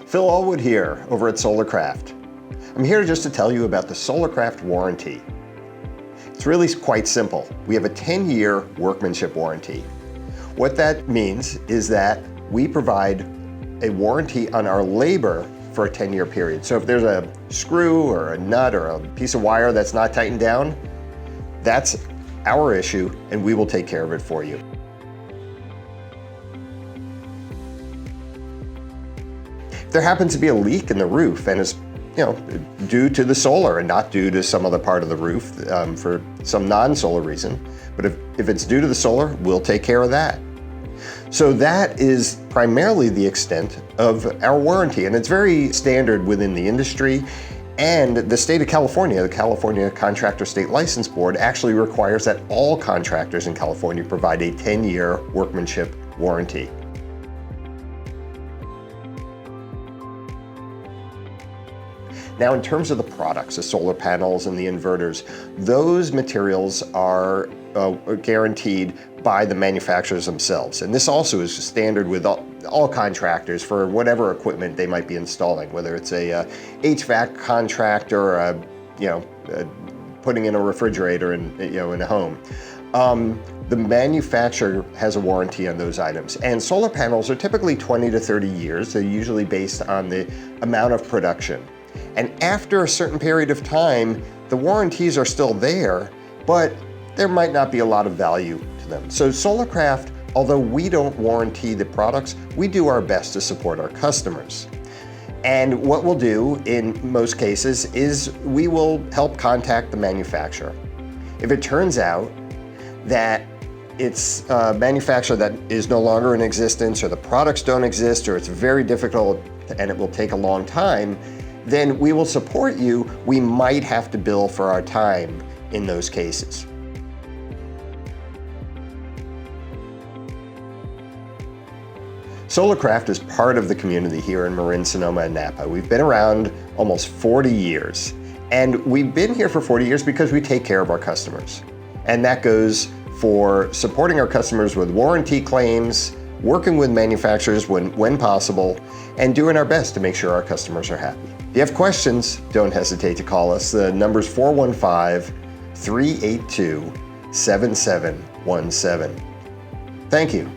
Phil Allwood here over at SolarCraft. I'm here just to tell you about the SolarCraft Warranty. It's really quite simple. We have a 10-year workmanship warranty. What that means is that we provide a warranty on our labor for a 10-year period. So if there's a screw or a nut or a piece of wire that's not tightened down, that's our issue and we will take care of it for you. If there happens to be a leak in the roof and it's due to the solar and not due to some other part of the roof for some non-solar reason, but if it's due to the solar, we'll take care of that. So that is primarily the extent of our warranty, and it's very standard within the industry. And the state of California, the California Contractor State License Board, actually requires that all contractors in California provide a 10-year workmanship warranty. Now, in terms of the products, the solar panels and the inverters, those materials are guaranteed by the manufacturers themselves. And this also is standard with all contractors for whatever equipment they might be installing, whether it's a HVAC contractor or putting in a refrigerator in a home. The manufacturer has a warranty on those items. And solar panels are typically 20 to 30 years. They're usually based on the amount of production. And after a certain period of time, the warranties are still there, but there might not be a lot of value to them. So SolarCraft, although we don't warranty the products, we do our best to support our customers. And what we'll do in most cases is we will help contact the manufacturer. If it turns out that it's a manufacturer that is no longer in existence, or the products don't exist, or it's very difficult and it will take a long time, then we will support you. We might have to bill for our time in those cases. SolarCraft is part of the community here in Marin, Sonoma, and Napa. We've been around almost 40 years. And we've been here for 40 years because we take care of our customers. And that goes for supporting our customers with warranty claims, working with manufacturers when possible, and doing our best to make sure our customers are happy. If you have questions, don't hesitate to call us. The number's 415-382-7717. Thank you.